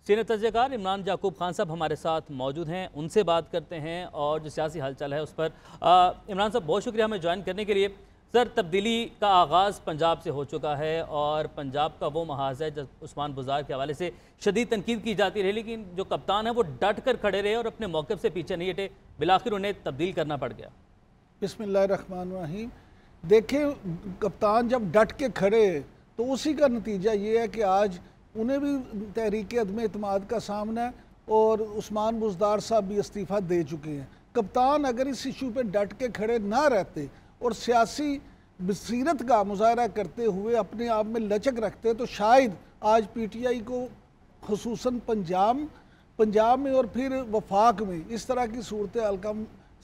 Senior तजज़ियाकार Imran याकूब खान साहब हमारे साथ मौजूद हैं, उनसे बात करते हैं और जो सियासी हलचल है उस पर। इमरान साहब बहुत शुक्रिया हमें ज्वाइन करने के लिए। सर, तब्दीली का आगाज़ पंजाब से हो चुका है और पंजाब का वो महाज है जब उस्मान बुज़दार के हवाले से शदीद तनकीद की जाती रही, लेकिन जो कप्तान है वो डट कर खड़े रहे और अपने मौक़िफ़ से पीछे नहीं हटे, बिलाखिर उन्हें तब्दील करना पड़ गया। बिस्मिल्लाहिर्रहमानिर्रहीम। देखें, कप्तान जब डट के खड़े तो उसी का नतीजा ये है कि आज उन्हें भी तहरीक अदम एतमाद का सामना है और उस्मान बुज़दार साहब भी इस्तीफ़ा दे चुके हैं। कप्तान अगर इस इशू पे डट के खड़े ना रहते और सियासी बसीरत का मुजाहरा करते हुए अपने आप में लचक रखते तो शायद आज PTI को खुसूसन पंजाब में और फिर वफाक में इस तरह की सूरत हाल का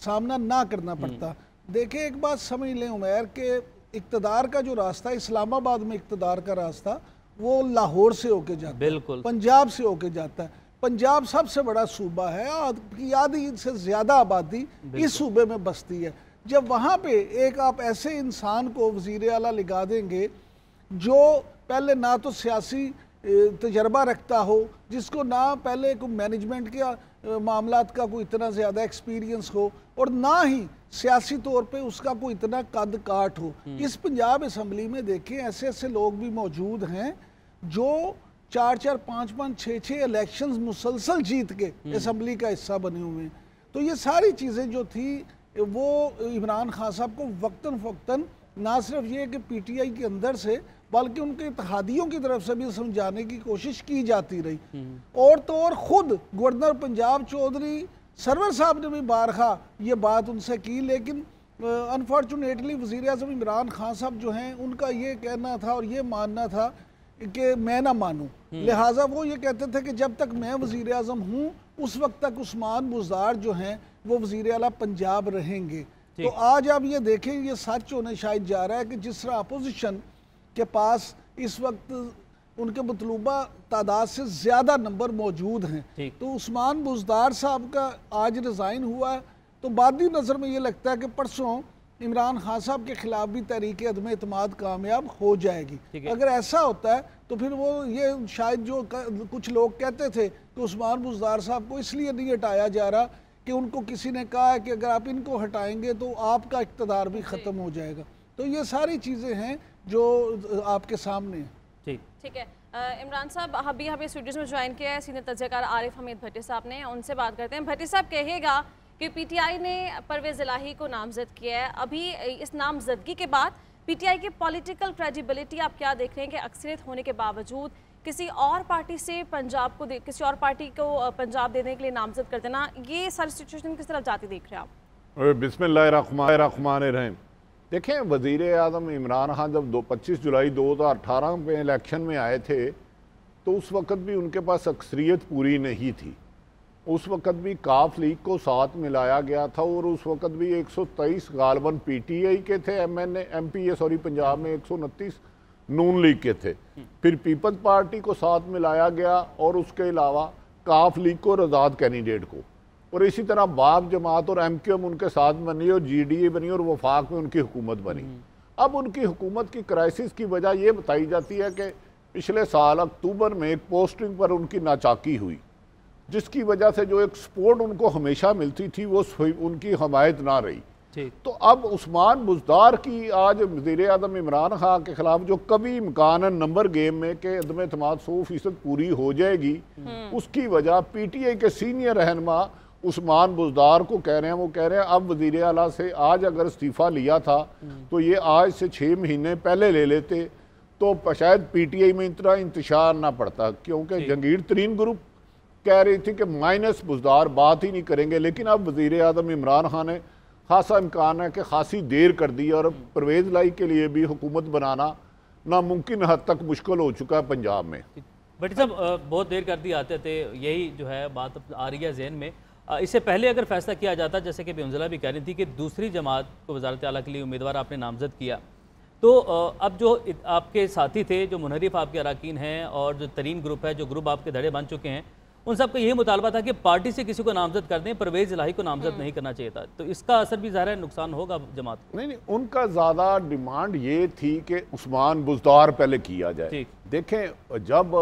सामना ना करना पड़ता। देखें, एक बात समझ लें उमैर के इक़्तिदार का जो रास्ता, इस्लामाबाद में इक़्तिदार का रास्ता वो लाहौर से होके जाता है, बिल्कुल पंजाब से होके जाता है। पंजाब सबसे बड़ा सूबा है, आधी से ज़्यादा आबादी इस सूबे में बसती है। जब वहाँ पे एक आप ऐसे इंसान को वज़ीर आला लगा देंगे जो पहले ना तो सियासी तजर्बा रखता हो, जिसको ना पहले कोई मैनेजमेंट के मामलात का कोई इतना ज़्यादा एक्सपीरियंस हो और ना ही सियासी तौर पे उसका कोई इतना कद काट हो। इस पंजाब असम्बली में देखें ऐसे ऐसे लोग भी मौजूद हैं जो 4-4, 5-5, 6-6 इलेक्शंस मुसलसल जीत के असम्बली का हिस्सा बने हुए हैं। तो ये सारी चीज़ें जो थी वो इमरान खान साहब को वक्तन फ़वक्तन ना सिर्फ ये कि PTI के अंदर से बल्कि उनके इत्तेहादियों की तरफ से भी समझाने की कोशिश की जाती रही। और तो और ख़ुद गवर्नर पंजाब चौधरी सरवर साहब ने भी बारहा ये बात उनसे की, लेकिन अनफॉर्चुनेटली वज़ीर आज़म इमरान खान साहब जो हैं उनका ये कहना था और ये मानना था कि मैं ना मानूं, लिहाजा वो ये कहते थे कि जब तक मैं वज़ीर आज़म हूँ उस वक्त तक उस्मान बुज़दार जो हैं वो वज़ीर आला पंजाब रहेंगे। तो आज आप ये देखें, ये सच होने शायद जा रहा है कि जिस तरह अपोजिशन के पास इस वक्त उनके मतलूबा तादाद से ज़्यादा नंबर मौजूद हैं, तो उस्मान बुज़दार साहब का आज रिज़ाइन हुआ है तो बादी नज़र में ये लगता है कि परसों इमरान खान साहब के खिलाफ भी तहरीक अदम एतमाद कामयाब हो जाएगी। अगर ऐसा होता है तो फिर वो ये शायद जो कुछ लोग कहते थे कि उस्मान बुज़दार साहब को इसलिए नहीं हटाया जा रहा कि उनको किसी ने कहा है कि अगर आप इनको हटाएंगे तो आपका इक़्तिदार भी ख़त्म हो जाएगा। तो ये सारी चीज़ें हैं जो आपके सामने हैं। ठीक है इमरान साहब, अभी हमें स्टूडियो में ज्वाइन किया है सीनियर तजज़ियाकार आरिफ हमीद भट्टी साहब ने, उनसे बात करते हैं। भट्टी साहब, कहिएगा कि PTI ने परवेज़ इलाही को नामज़द किया है, अभी इस नामज़दगी के बाद PTI की पॉलिटिकल क्रेडिबिलिटी आप क्या देख रहे हैं कि अक्सरियत होने के बावजूद किसी और पार्टी से पंजाब को किसी और पार्टी को पंजाब देने के लिए नामज़द कर देना, ये सारी सिचुएशन किस तरफ जाती देख रहे हैं आप? बिस्मिल्लाहिर्रहमानिर्रहीम। देखें, वज़ीर आज़म इमरान खान जब 25 जुलाई 2018 में इलेक्शन में आए थे तो उस वक़्त भी उनके पास अक्सरियत पूरी नहीं थी। उस वक़्त भी काफ लीग को साथ मिलाया गया था और उस वक़्त भी 123 गालबन PTI के थे, MPA पंजाब में 129 नून लीग के थे। फिर पीपल्स पार्टी को साथ मिलाया गया और उसके अलावा काफ लीग को रज़ाद कैंडिडेट को, और इसी तरह बाग जमात और MQM उनके साथ बनी और GDA बनी और वफाक में उनकी हुकूमत बनी। अब उनकी हुकूमत की क्राइसिस की वजह ये बताई जाती है कि पिछले साल अक्टूबर में एक पोस्टिंग पर उनकी नाचाकी हुई, जिसकी वजह से जो एक सपोर्ट उनको हमेशा मिलती थी वो उनकी हमायत ना रही। तो अब उस्मान बुज़दार की आज वज़ीर आज़म इमरान खान के खिलाफ जो कभी इम्कान है नंबर गेम में कि अदम एतमाद 100% पूरी हो जाएगी, उसकी वजह PTI के सीनियर रहनुमा उस्मान बुज़दार को कह रहे हैं। वो कह रहे हैं अब वज़ीर आला से आज अगर इस्तीफ़ा लिया था तो ये आज से 6 महीने पहले ले लेते तो शायद PTI में इतना इंतशार ना पड़ता, क्योंकि जंगीर तरीन ग्रुप कह रही थी कि माइनस बुज़दार बात ही नहीं करेंगे। लेकिन अब वज़ीर आज़म इमरान खान ने खासा इम्कान है कि खासी देर कर दी और परवेज़ इलाही के लिए भी हुकूमत बनाना नामुमकिन हद तक मुश्किल हो चुका है पंजाब में। भट्टी साहब, बहुत देर कर दी आते थे, यही जो है बात आ रही है जहन में। इससे पहले अगर फैसला किया जाता, जैसे कि बेंजला भी कह रही थी कि दूसरी जमात को वज़ारत आला के लिए उम्मीदवार आपने नामज़द किया, तो अब जो आपके साथी थे, जो मुनहरिफ आपके अराकीन हैं और जो तरीन ग्रुप है, जो ग्रुप आपके धड़े बन चुके हैं, उन सब का यही मुतालबा था कि पार्टी से किसी को नामजद कर दें, परवेज़ इलाही को नामजद नहीं करना चाहिए था। तो इसका असर भी ज़ाहिर है नुकसान होगा जमात को। नहीं, उनका ज़्यादा डिमांड ये थी कि उस्मान बुज़दार पहले किया जाए। देखें, जब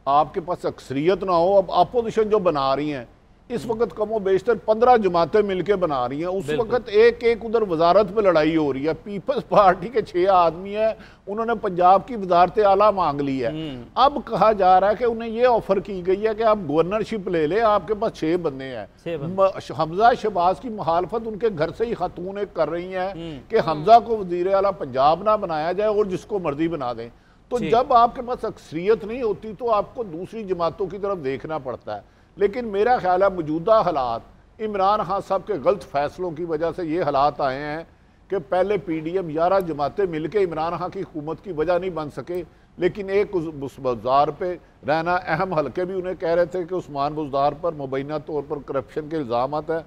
आपके पास अक्सरियत ना हो। अब अपोजिशन जो बना रही हैं इस वक्त कमो बेशतर 15 जमातें मिलकर बना रही हैं, उस वक्त एक एक उधर वजारत पे लड़ाई हो रही है। पीपल्स पार्टी के 6 आदमी हैं, उन्होंने पंजाब की वजारत आला मांग ली है। अब कहा जा रहा है कि उन्हें ये ऑफर की गई है कि आप गवर्नरशिप ले ले, आपके पास 6 बंदे हैं। हमजा शहबाज की मुखालफत उनके घर से ही खातून कर रही हैं कि हमजा को वजीर आला पंजाब ना बनाया जाए और जिसको मर्जी बना दें। तो जब आपके पास अक्सरियत नहीं होती तो आपको दूसरी जमातों की तरफ देखना पड़ता है। लेकिन मेरा ख्याल है मौजूदा हालात इमरान खान साहब के गलत फैसलों की वजह से ये हालात आए हैं कि पहले PDM 11 जमातें मिलकर इमरान खान की हुकूमत की वजह नहीं बन सके, लेकिन एक उस बुज़दार पे रहना, अहम हल्के भी उन्हें कह रहे थे कि उस्मान बुज़दार पर मुबैना तौर पर करप्शन के इल्ज़ाम है,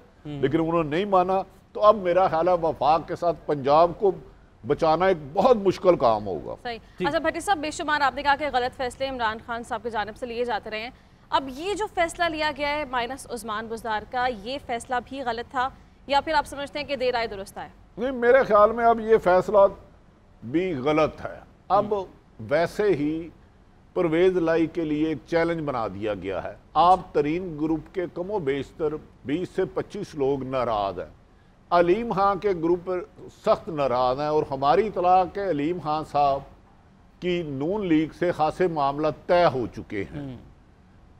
लेकिन उन्होंने नहीं माना। तो अब मेरा ख्याल है वफाक के साथ पंजाब को बचाना एक बहुत मुश्किल काम होगा। सही। अच्छा भट्टी साहब, बेशुमार आपने कहा कि गलत फैसले इमरान खान साहब की जानिब से लिए जाते रहे हैं। अब ये जो फैसला लिया गया है माइनस उस्मान बुज़दार का, ये फैसला भी गलत था या फिर आप समझते हैं कि देर आए दुरुस्त आए? नहीं, मेरे ख्याल में अब ये फैसला भी गलत है। अब वैसे ही परवेज लाई के लिए एक चैलेंज बना दिया गया है। आप तरीन ग्रुप के कमो बेशतर 20 से 25 लोग नाराज हैं। अलीम खान के ग्रुप पर सख्त नाराज हैं और हमारी इतला के अलीम खान साहब की नून लीग से खासे मामला तय हो चुके हैं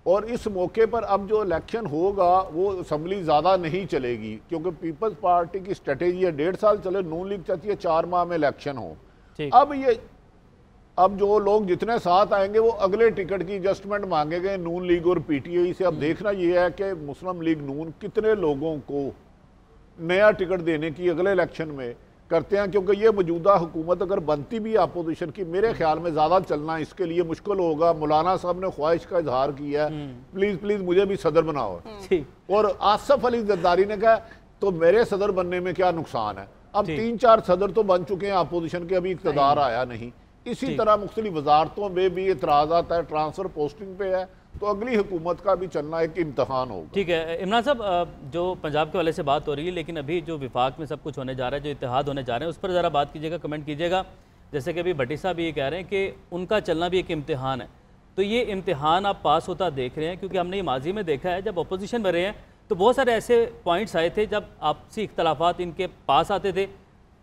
और इस मौके पर अब जो इलेक्शन होगा वो असम्बली ज़्यादा नहीं चलेगी, क्योंकि पीपल्स पार्टी की स्ट्रेटेजी है 1.5 साल चले, नून लीग चाहती है 4 माह में इलेक्शन हो। अब जो लोग जितने साथ आएंगे वो अगले टिकट की एडजस्टमेंट मांगेंगे नून लीग और PTI से। अब देखना ये है कि मुस्लिम लीग नून कितने लोगों को नया टिकट देने की अगले इलेक्शन में करते हैं, क्योंकि ये मौजूदा हुकूमत अगर बनती भी अपोजिशन की, मेरे ख्याल में ज़्यादा चलना इसके लिए मुश्किल होगा। मौलाना साहब ने ख्वाहिश का इजहार किया है प्लीज़ प्लीज़ मुझे भी सदर बनाओ, और आसफ अली जरदारी ने कहा तो मेरे सदर बनने में क्या नुकसान है। अब 3-4 सदर तो बन चुके हैं अपोजिशन के, अभी इक़्तिदार आया नहीं। इसी तरह मुख्तलिफ वजारतों में भी एतराज़ात है, ट्रांसफ़र पोस्टिंग पे है, तो अगली हुकूमत का भी चलना एक इम्तहान होगा। ठीक है इमरान साहब, जो पंजाब के वाले से बात हो रही है, लेकिन अभी जो विफाक में सब कुछ होने जा रहा है, जो इत्तेहाद होने जा रहे हैं, उस पर ज़रा बात कीजिएगा, कमेंट कीजिएगा। जैसे कि अभी भट्टी साहब ये कह रहे हैं कि उनका चलना भी एक इम्तिहान है, तो ये इम्तिहान आप पास होता देख रहे हैं? क्योंकि हमने ये माजी में देखा है जब अपोजिशन में रहे हैं तो बहुत सारे ऐसे पॉइंट्स आए थे जब आपसी इख्तलाफात इनके पास आते थे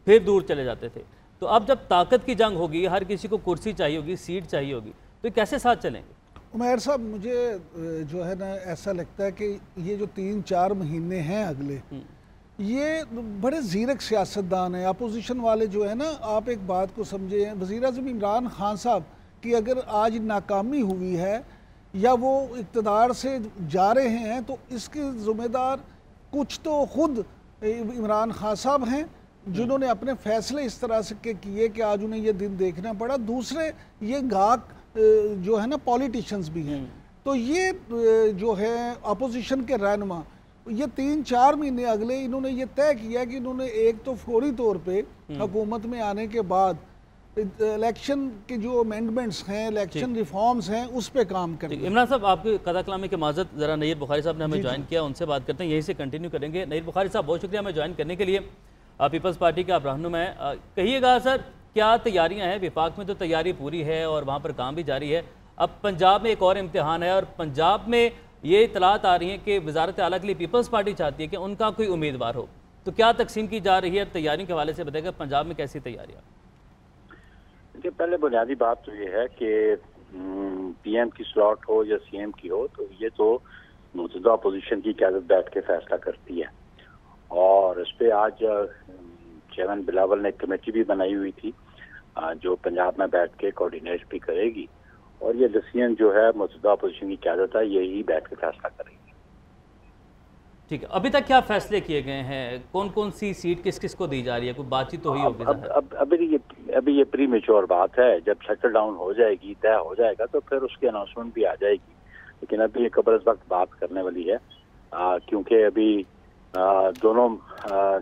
फिर दूर चले जाते थे। तो अब जब ताकत की जंग होगी, हर किसी को कुर्सी चाहिए होगी, सीट चाहिए होगी, तो कैसे साथ चलेंगे? उमैर साहब, मुझे जो है ना ऐसा लगता है कि ये जो 3-4 महीने हैं अगले, ये बड़े ज़ीरक सियासतदान हैं अपोजिशन वाले जो है ना। आप एक बात को समझे, वज़ीर आज़म इमरान खान साहब की अगर आज नाकामी हुई है या वो इक़्तिदार से जा रहे हैं तो इसके ज़िम्मेदार कुछ तो ख़ुद इमरान खान साहब हैं जिन्होंने अपने फ़ैसले इस तरह से किए कि आज उन्हें ये दिन देखना पड़ा। दूसरे ये गाहक जो है ना पॉलिटिशियंस भी हैं। तो ये जो है अपोजिशन के रहनुमा, ये 3-4 महीने अगले इन्होंने ये तय किया कि इन्होंने एक तो फौरी तौर पे हुकूमत में आने के बाद इलेक्शन के जो अमेंडमेंट्स हैं, इलेक्शन रिफॉर्म्स हैं, उस पे काम करें। इमरान साहब, आपके कदा कलामी के माजत ज़रा नईर बुखारी साहब ने हमें ज्वाइन किया, उनसे बात करते हैं, यहीं से कंटिन्यू करेंगे। नईर बुखारी साहब, बहुत शुक्रिया हमें ज्वाइन करने के लिए। पीपल्स पार्टी के आप रहनुमा हैं, कहिएगा सर क्या तैयारियां हैं? विफाक में तो तैयारी पूरी है और वहाँ पर काम भी जारी है, अब पंजाब में एक और इम्तिहान है और पंजाब में ये इतलात आ रही हैं कि वजारत आला के लिए पीपल्स पार्टी चाहती है कि उनका कोई उम्मीदवार हो, तो क्या तकसीम की जा रही है? तैयारियों के हवाले से बताएगा, पंजाब में कैसी तैयारियाँ? देखिए, पहले बुनियादी बात तो ये है कि PM की स्लॉट हो या CM की हो, तो ये तो मौजूदा अपोजिशन की क़यादत बैठ के फैसला करती है। और इस पर आज चेयरमैन बिलावल ने एक कमेटी भी बनाई हुई थी जो पंजाब में बैठ के कोऑर्डिनेट भी करेगी, और ये डिसीजन जो है मौजूदा अपोजिशन की क़यादत है यही बैठ के फैसला करेगी। ठीक है, अभी तक क्या फैसले किए गए हैं? कौन कौन सी सीट किस किस को दी जा रही है? कोई बातचीत तो हुई होगी? अभी ये प्री मेच्योर बात है, जब सेटल डाउन हो जाएगी, तय हो जाएगा तो फिर उसकी अनाउंसमेंट भी आ जाएगी। लेकिन अभी ये कब्र वक्त बात करने वाली है, क्योंकि अभी दोनों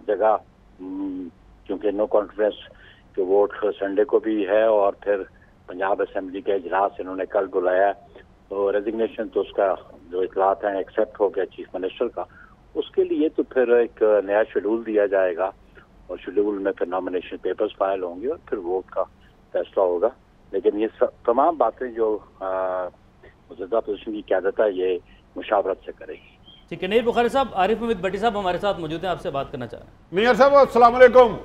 जगह क्योंकि नो कॉन्फ्रेंस के वोट संडे को भी है और फिर पंजाब असेंबली के इजलास इन्होंने कल बुलाया, तो रेजिग्नेशन तो उसका जो इतलात है एक्सेप्ट हो गया चीफ मिनिस्टर का, उसके लिए तो फिर एक नया शेड्यूल दिया जाएगा और शेड्यूल में फिर नॉमिनेशन पेपर्स फाइल होंगे और फिर वोट का फैसला होगा। लेकिन ये तमाम बातें जो मौजूदा अपोजिशन की क़यादत है ये मुशावरत से करेगी। ठीक है, नईर बुखारी साहब, आरिफ हमीद भट्टी साहब हमारे साथ मौजूद हैं, आपसे बात करना चाह रहे हैं। नैयर साहब अस्सलाम वालेकुम।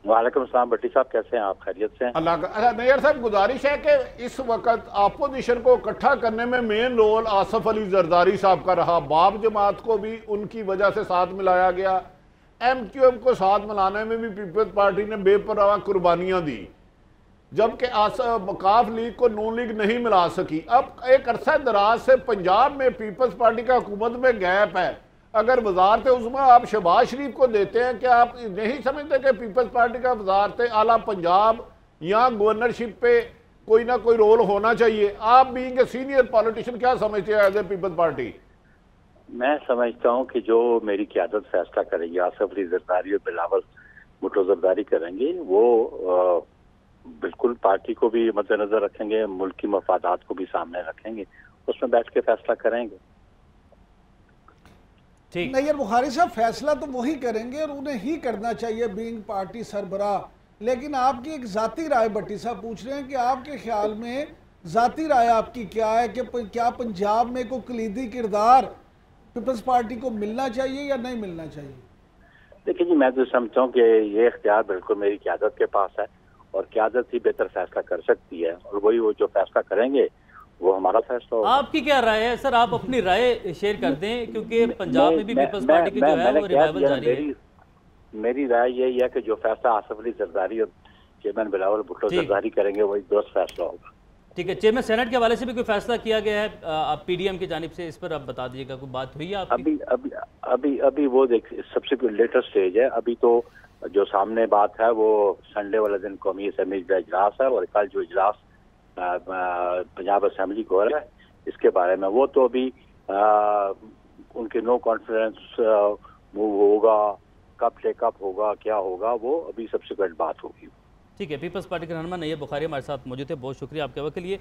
वालेकुम अस्सलाम भट्टी साहब, कैसे हैं आप? खैरियत से हैं? अल्लाह का। अच्छा नैयर साहब, गुजारिश है कि इस वक्त अपोजिशन को इकट्ठा करने में मेन रोल आसफ अली जरदारी साहब का रहा। बाप जमात को भी उनकी वजह से साथ मिलाया गया, MQM को साथ मिलाने में भी पीपल्स पार्टी ने बेपरवाह कुर्बानियां दी, जबकि वकाफ लीग को नून लीग नहीं मिला सकी। अब एक अरसा दराज से पंजाब में पीपल्स पार्टी का हुकूमत में गैप है। अगर वजारत उज़्मा आप शहबाज शरीफ को देते हैं, क्या आप नहीं समझते कि पीपल्स पार्टी का वजारत आला पंजाब या गवर्नरशिप पे कोई ना कोई रोल होना चाहिए? आप बीइंग ए सीनियर पॉलिटिशियन क्या समझते हैं एज ए पीपल्स पार्टी? मैं समझता हूँ कि जो मेरी क़यादत फैसला करेगी, आसफ अली जरदारी और बिलावल भुट्टो जरदारी करेंगे, वो बिल्कुल पार्टी को भी मद्देनजर रखेंगे, मुल्क की मफादात को भी सामने रखेंगे, उसमें बैठ के फैसला करेंगे। ठीक। नैयर बुखारी साहब, फैसला तो वही करेंगे और उन्हें ही करना चाहिए बीइंग पार्टी सरबराह, लेकिन आपकी एक ज़ाती राय भट्टी साहब पूछ रहे हैं कि आपके ख्याल में ज़ाती राय आपकी क्या है कि क्या पंजाब में कोई कलीदी किरदार पीपल्स पार्टी को मिलना चाहिए या नहीं मिलना चाहिए? देखिए जी, मैं तो समझता हूँ कि ये इख्तियार बिल्कुल मेरी क़यादत के पास है और क़यादत ही बेहतर फैसला कर सकती है, और वही वो जो फैसला करेंगे वो हमारा फैसला होगा। आपकी क्या राय है सर? आप अपनी राय शेयर कर दें, क्योंकि पंजाब में भी पीपल्स पार्टी की जो है वो रिवाइवल जारी है। मेरी राय यही है कि जो फैसला आसफ अली जरदारी और चेयरमैन बिलावल भुट्टो जरदारी करेंगे वही दुरुस्त फैसला होगा। ठीक है, चेयरमैन सेनेट के हवाले से भी कोई फैसला किया गया है आप PDM की जानिब से? इस पर आप बता दीजिएगा, कोई बात हुई है आपकी? अभी वो देख सबसे लेटेस्ट स्टेज है। अभी तो जो सामने बात है वो संडे वाले दिन कौमी असेंबली का इजलास है, और कल जो इजलास पंजाब असेंबली को हो रहा है इसके बारे में, वो तो अभी उनके नो कॉन्फिडेंस मूव होगा, कब टेकअप होगा, क्या होगा, वो अभी सब्सिक्वेंट बात होगी। ठीक है, पीपल्स पार्टी के रहनुमा नईर बुखारी हमारे साथ मौजूद है, बहुत शुक्रिया आपके वक्त के लिए।